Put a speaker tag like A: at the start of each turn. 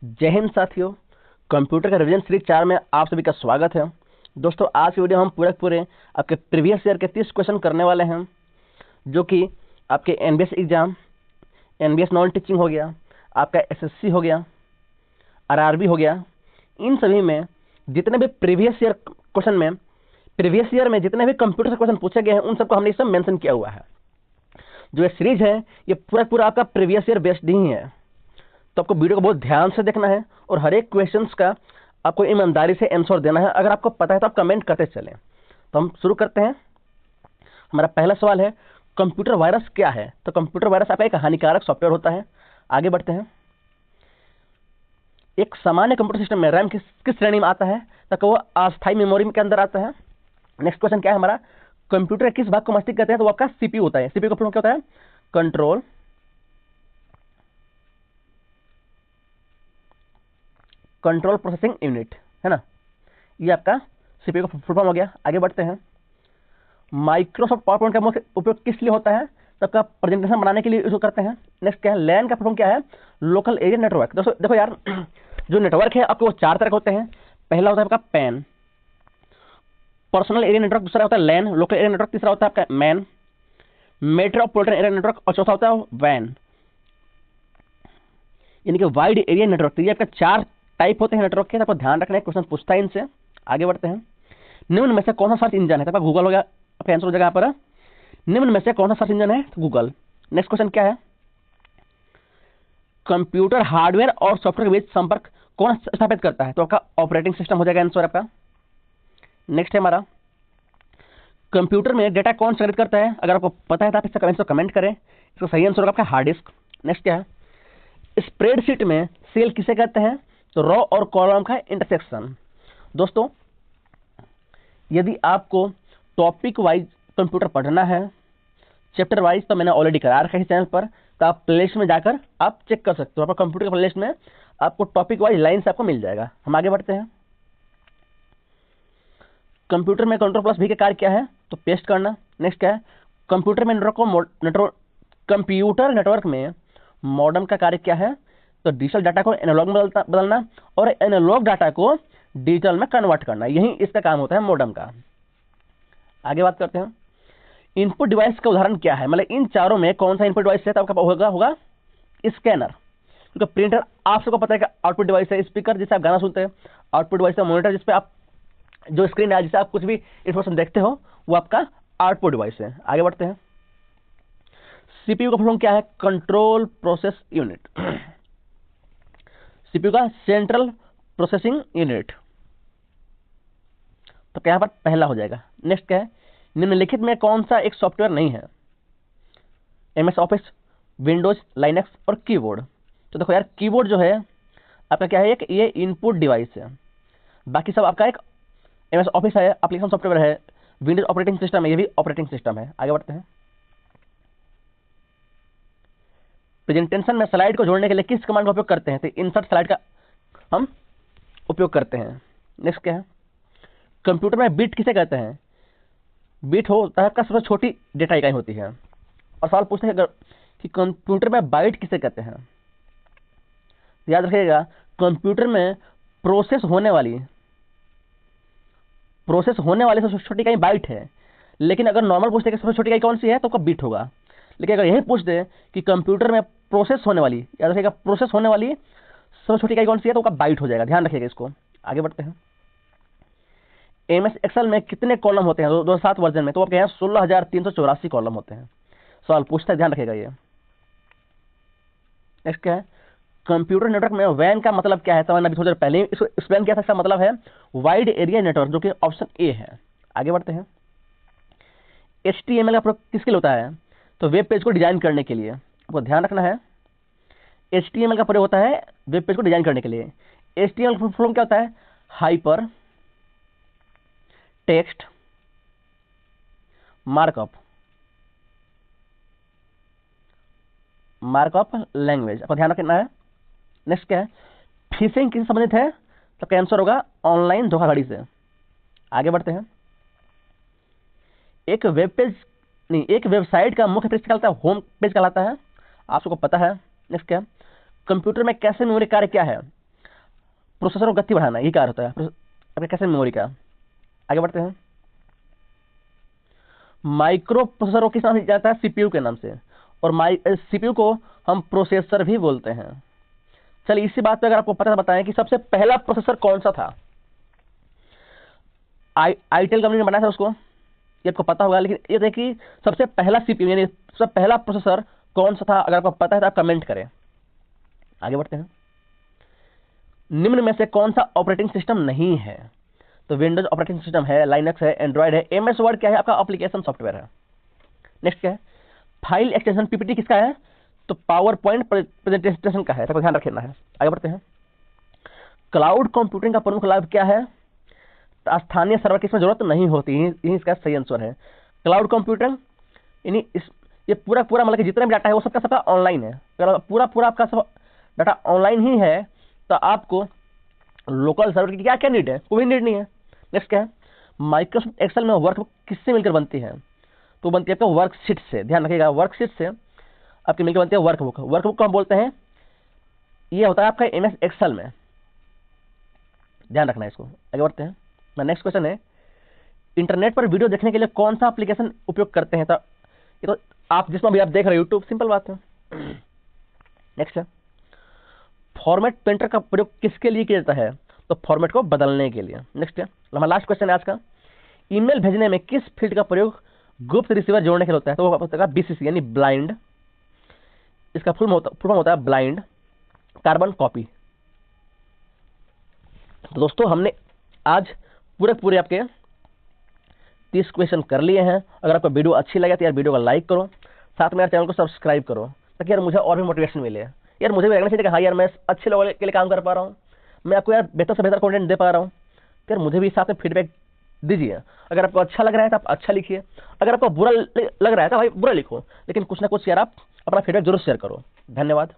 A: जय हिंद साथियों। कंप्यूटर का रिवीजन सीरीज 4 में आप सभी का स्वागत है। दोस्तों, आज की वीडियो हम पूरे आपके प्रीवियस ईयर के 30 क्वेश्चन करने वाले हैं, जो कि आपके NBS exam, NBS non teaching हो गया, आपका एसएससी हो गया, आरआरबी हो गया। इन सभी में जितने भी प्रीवियस ईयर में जितने भी कंप्यूटर से क्वेश्चन पूछे गए हैं, उन सबको हमने इसमें मेंशन किया हुआ है। जो ये सीरीज है, ये पूरा आपका प्रीवियस ईयर बेस्ड ही है। तो आपको वीडियो को बहुत ध्यान से देखना है और हर एक क्वेश्चंस का आपको ईमानदारी से आंसर देना है। अगर आपको पता है तो आप कमेंट करते चलें। तो हम शुरू करते हैं। हमारा पहला सवाल है, कंप्यूटर वायरस क्या है? तो कंप्यूटर वायरस आपका एक हानिकारक सॉफ्टवेयर होता है। आगे बढ़ते हैं। एक सामान्य कंप्यूटर सिस्टम में रैम किस श्रेणी में आता है? तो वो अस्थायी मेमोरी के अंदर आता है। नेक्स्ट क्वेश्चन क्या है हमारा, कंप्यूटर किस भाग को मस्तिष्क कहते हैं? तो वो आपका सीपीयू होता है। सीपीयू का फुल फॉर्म क्या होता है? कंट्रोल प्रोसेसिंग यूनिट, है ना। ये आपका सीपीयू का फुल फॉर्म हो गया। आगे बढ़ते हैं। माइक्रोसॉफ्ट पावर पॉइंट का मुख्य उपयोग किस लिए होता है? तो आपका प्रेजेंटेशन बनाने के लिए यूज करते हैं। नेक्स्ट क्या है, लैन का फुल फॉर्म क्या है? Local area network. दोस्तों देखो यार, जो नेटवर्क है आपके वो 4 तरह के होते हैं। पहला होता है आपका पैन, पर्सनल एरिया नेटवर्क, दूसरा होता है लैन, लोकल एरिया नेटवर्क, तीसरा होता है आपका मैन, मेट्रोपॉलिटन एरिया नेटवर्क, और चौथा होता है वैन, यानी कि वाइड एरिया नेटवर्क। तो ये आपका 4 टाइप होते हैं नेटवर्क के। आपको ध्यान रखना है, क्वेश्चन पूछता है इनसे। आगे बढ़ते हैं। निम्न में से कौन सा सर्च इंजन है? तो आपका गूगल हो गया, आपका आंसर हो जाएगा यहाँ पर। निम्न में से कौन सा सर्च इंजन है? तो गूगल। नेक्स्ट क्वेश्चन क्या है, कंप्यूटर हार्डवेयर और सॉफ्टवेयर के बीच संपर्क कौन स्थापित करता है? तो आपका ऑपरेटिंग सिस्टम हो जाएगा आंसर आपका। नेक्स्ट है हमारा, कंप्यूटर में डेटा कौन संग्रहित करता है? अगर आपको पता है तो आप इसका आंसर कमेंट करें। इसका सही आंसर होगा आपका हार्ड डिस्क। नेक्स्ट क्या है, स्प्रेडशीट में सेल किसे कहते हैं? तो रो और कॉलम का इंटरसेक्शन। दोस्तों, यदि आपको टॉपिक वाइज कंप्यूटर पढ़ना है, चैप्टर वाइज, तो मैंने ऑलरेडी करा रखा है इस चैनल पर। तो आप प्लेलिस्ट में जाकर आप चेक कर सकते हो। आपका कंप्यूटर के प्लेलिस्ट में आपको टॉपिक वाइज लाइन से आपको मिल जाएगा। हम आगे बढ़ते हैं। कंप्यूटर में कंट्रोल प्लस भी का कार्य क्या है? तो पेस्ट करना। नेक्स्ट क्या है, कंप्यूटर में कंप्यूटर नेटवर्क में मॉडेम का कार्य क्या है? तो डिजिटल डाटा को एनालॉग में बदलना और एनालॉग डाटा को डिजिटल में कन्वर्ट करना, यही इसका काम होता है मॉडेम का। आगे बात करते हैं, इनपुट डिवाइस का उदाहरण क्या है? मतलब इन चारों में कौन सा इनपुट डिवाइस है? तो आपका होगा स्कैनर, क्योंकि प्रिंटर आप सबको पता है कि आउटपुट डिवाइस है। स्पीकर जिससे आप गाना सुनते हैं आउटपुट डिवाइस है। मॉनिटर जिसपे आप जो स्क्रीन है जिससे आप कुछ भी इंफॉर्मेशन देखते हो वो आपका आउटपुट डिवाइस है। आगे बढ़ते हैं। सीपीयू का फुल फॉर्म क्या है? Control process unit. सीपीयू का सेंट्रल प्रोसेसिंग यूनिट। तो यहां पर पहला हो जाएगा। नेक्स्ट क्या है, निम्नलिखित में कौन सा एक सॉफ्टवेयर नहीं है? एमएस ऑफिस, विंडोज, लाइनक्स और कीबोर्ड। तो देखो यार, कीबोर्ड जो है आपका क्या है, ये इनपुट डिवाइस है। बाकी सब आपका एक एमएस ऑफिस है, एप्लीकेशन सॉफ्टवेयर है, विंडोज ऑपरेटिंग सिस्टम है, ये भी ऑपरेटिंग सिस्टम है। आगे बढ़ते हैं। प्रेजेंटेशन में स्लाइड को जोड़ने के लिए किस कमांड का उपयोग करते हैं? तो इंसर्ट स्लाइड का हम उपयोग करते हैं। नेक्स्ट क्या है, कंप्यूटर में बिट किसे कहते हैं? बिट होता है आपका सबसे छोटी डेटा इकाई होती है। और सवाल पूछते हैं कि कंप्यूटर में बाइट किसे कहते हैं? याद रखिएगा, कंप्यूटर में प्रोसेस होने वाली सबसे छोटी इकाई बाइट है। लेकिन अगर नॉर्मल पूछते हैं कि सबसे छोटी इकाई कौन सी है, तो आपका बिट होगा। लेकिन अगर यही पूछ दे कि कंप्यूटर में प्रोसेस होने वाली, याद रखिएगा, प्रोसेस होने वाली सबसे छोटी इकाई कौन सी है, तो आपका बाइट हो जाएगा। ध्यान रखिएगा इसको। आगे बढ़ते हैं। एमएस एक्सेल में कितने कॉलम होते हैं 2007 वर्जन में? तो आपके यहाँ 16,384 कॉलम होते हैं। सवाल पूछता है, ध्यान रखिएगा ये। नेक्स्ट क्या है, कंप्यूटर नेटवर्क में वैन का मतलब क्या है? समझना, अभी थोड़ी देर पहले ही इसको एक्सप्लेन किया था। इसका मतलब है वाइड एरिया नेटवर्क, जो कि ऑप्शन ए है। आगे बढ़ते हैं। HTML का प्रयोग किसके लिए होता है? तो वेब पेज को डिजाइन करने के लिए। आपको ध्यान रखना है, HTML का प्रयोग होता है वेब पेज को डिजाइन करने के लिए। HTML फुल फॉर्म क्या होता है? Hyper text markup language. आपको ध्यान रखना है। नेक्स्ट क्या है, फिशिंग किससे संबंधित है? तो क्या आंसर होगा? ऑनलाइन धोखाधड़ी से। आगे बढ़ते हैं। एक वेबसाइट का मुख्य पेज कहलाता है होम पेज कहलाता है, आप सबको पता है। नेक्स्ट क्या है, कंप्यूटर में कैशे मेमोरी कार्य क्या है? प्रोसेसर को गति बढ़ाना, ये क्या होता है आपके कैसे मेमोरी का। आगे बढ़ते हैं। माइक्रो प्रोसेसर को किस नाम से जाता है, सीपीयू के नाम से, और सीपीयू को हम प्रोसेसर भी बोलते हैं। चलिए इसी बात पे अगर आपको पता बताएं कि सबसे पहला प्रोसेसर कौन सा था। आईटेल कंपनी ने बनाया था उसको, ये आपको पता होगा, लेकिन ये देखिए सबसे पहला सीपीयू यानी सबसे पहला प्रोसेसर कौन सा था, अगर आपको पता है तो आप कमेंट करें। आगे बढ़ते हैं। निम्न में से कौन सा ऑपरेटिंग सिस्टम नहीं है, तो विंडोज ऑपरेटिंग सिस्टम है, लाइनक्स है, एंड्रॉइड है, एमएस वर्ड क्या है, आपका एप्लीकेशन सॉफ्टवेयर है। नेक्स्ट क्या है, फाइल एक्सटेंशन पीपीटी किसका है, तो पावर पॉइंट प्रेजेंटेशन का है, तो ध्यान रखना है। आगे बढ़ते हैं। क्लाउड कंप्यूटिंग का प्रमुख लाभ क्या है, स्थानीय सर्वर की इसमें जरूरत नहीं होती, यही इसका सही आंसर है। क्लाउड कंप्यूटिंग यानी ये पूरा मतलब कि जितना भी डाटा है वो सबका ऑनलाइन है। अगर पूरा आपका सब डाटा ऑनलाइन ही है तो आपको लोकल सर्वर की क्या नीड है, कोई नीड नहीं है। नेक्स्ट क्या है, माइक्रोसॉफ्ट एक्सेल में वर्कबुक किससे मिलकर बनती है, तो बनती है आपका वर्कशीट से। ध्यान रखिएगा, वर्कशीट से आपकी मिलकर बनती है वर्कबुक। वर्कबुक को हम बोलते हैं, ये होता है आपका एमएस एक्सेल में, ध्यान रखना है इसको। आगे बढ़ते हैं। नेक्स्ट क्वेश्चन है, इंटरनेट पर वीडियो देखने के लिए कौन सा एप्लीकेशन उपयोग करते हैं, तो ये तो आप जिसमें भी आप देख रहे हो यूट्यूब, सिंपल बात है। नेक्स्ट है, फॉर्मेट पेंटर का प्रयोग किसके लिए किया जाता है, तो फॉर्मेट को बदलने के लिए। नेक्स्ट है, हमारा लास्ट क्वेश्चन है आज का, ईमेल भेजने में किस फील्ड का प्रयोग गुप्त रिसीवर जोड़ने के लिए होता है, तो वो होता है बीसीसी यानी ब्लाइंड, इसका फुल फॉर्म होता है ब्लाइंड कार्बन कॉपी। तो दोस्तों हमने आज पूरे आपके 30 क्वेश्चन कर लिए हैं। अगर आपको वीडियो अच्छी लगे तो यार वीडियो को लाइक करो, साथ में यार चैनल को सब्सक्राइब करो, ताकि यार मुझे और भी मोटिवेशन मिले। यार मुझे भी लगना चाहिए कि हाँ यार मैं अच्छे लोगों के लिए काम कर पा रहा हूँ, मैं आपको यार बेहतर से बेहतर कंटेंट दे पा रहा हूँ। यार मुझे भी साथ में फीडबैक दीजिए। अगर आपको अच्छा लग रहा है तो आप अच्छा लिखिए, अगर आपको बुरा लग रहा है तो भाई बुरा लिखो, लेकिन कुछ ना कुछ यार आप अपना फीडबैक जरूर शेयर करो। धन्यवाद।